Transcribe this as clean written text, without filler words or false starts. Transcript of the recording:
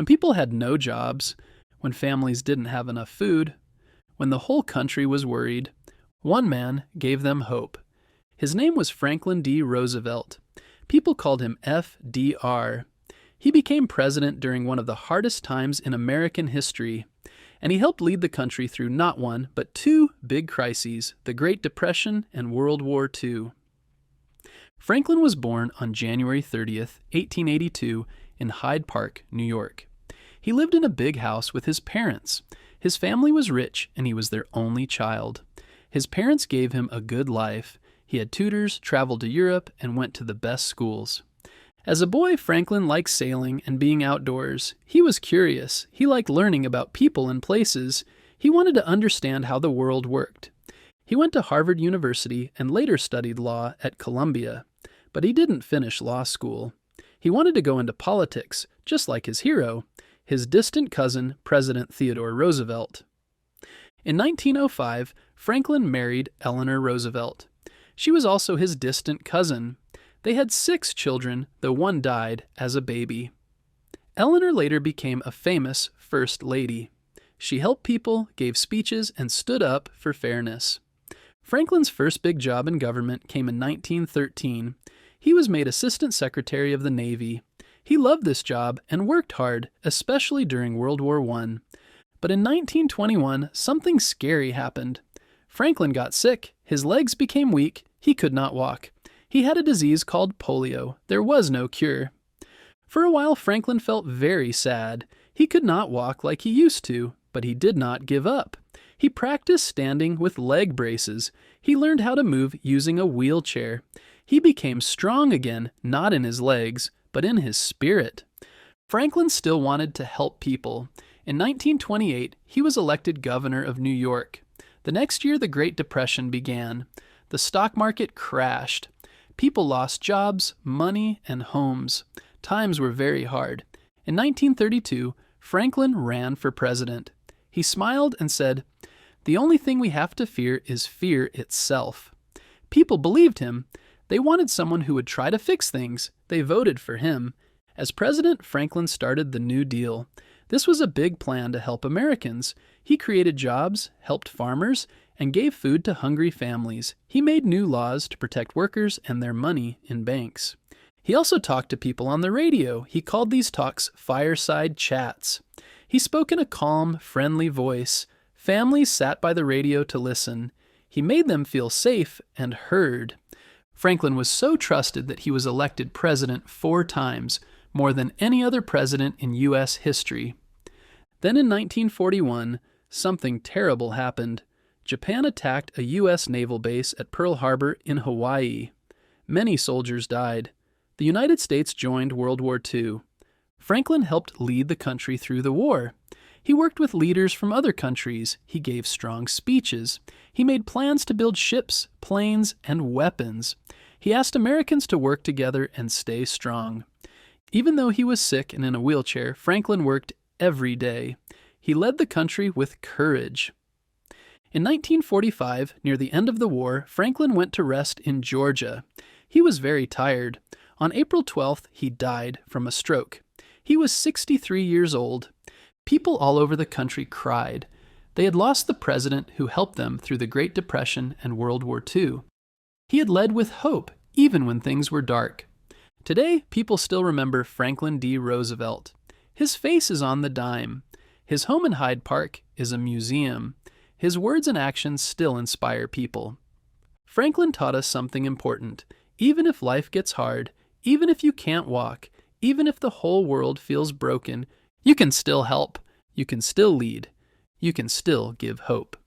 When people had no jobs, when families didn't have enough food, when the whole country was worried, one man gave them hope. His name was Franklin D. Roosevelt. People called him FDR. He became president during one of the hardest times in American history, and he helped lead the country through not one, but two big crises, the Great Depression and World War II. Franklin was born on January 30th, 1882, in Hyde Park, New York. He lived in a big house with his parents. His family was rich, and he was their only child. His parents gave him a good life. He had tutors, traveled to Europe, and went to the best schools. As a boy, Franklin liked sailing and being outdoors. He was curious. He liked learning about people and places. He wanted to understand how the world worked. He went to Harvard University and later studied law at Columbia. But he didn't finish law school. He wanted to go into politics, just like his hero, his distant cousin, President Theodore Roosevelt. In 1905, Franklin married Eleanor Roosevelt. She was also his distant cousin. They had 6 children, though one died as a baby. Eleanor later became a famous First Lady. She helped people, gave speeches, and stood up for fairness. Franklin's first big job in government came in 1913. He was made Assistant Secretary of the Navy. He loved this job and worked hard, especially during World War I. But in 1921, something scary happened. Franklin got sick. His legs became weak. He could not walk. He had a disease called polio. There was no cure. For a while, Franklin felt very sad. He could not walk like he used to, but he did not give up. He practiced standing with leg braces. He learned how to move using a wheelchair. He became strong again, not in his legs, but in his spirit. Franklin still wanted to help people. In 1928, he was elected governor of New York. The next year, the Great Depression began. The stock market crashed. People lost jobs, money, and homes. Times were very hard. In 1932, Franklin ran for president. He smiled and said, "The only thing we have to fear is fear itself." People believed him. They wanted someone who would try to fix things. They voted for him. As president, Franklin started the New Deal. This was a big plan to help Americans. He created jobs, helped farmers, and gave food to hungry families. He made new laws to protect workers and their money in banks. He also talked to people on the radio. He called these talks fireside chats. He spoke in a calm, friendly voice. Families sat by the radio to listen. He made them feel safe and heard. Franklin was so trusted that he was elected president 4 times, more than any other president in U.S. history. Then in 1941, something terrible happened. Japan attacked a U.S. naval base at Pearl Harbor in Hawaii. Many soldiers died. The United States joined World War II. Franklin helped lead the country through the war. He worked with leaders from other countries. He gave strong speeches. He made plans to build ships, planes, and weapons. He asked Americans to work together and stay strong. Even though he was sick and in a wheelchair, Franklin worked every day. He led the country with courage. In 1945, near the end of the war, Franklin went to rest in Georgia. He was very tired. On April 12th, he died from a stroke. He was 63 years old. People all over the country cried. They had lost the president who helped them through the Great Depression and World War II. He had led with hope, even when things were dark. Today, people still remember Franklin D. Roosevelt. His face is on the dime. His home in Hyde Park is a museum. His words and actions still inspire people. Franklin taught us something important. Even if life gets hard, even if you can't walk, even if the whole world feels broken, you can still help. You can still lead. You can still give hope.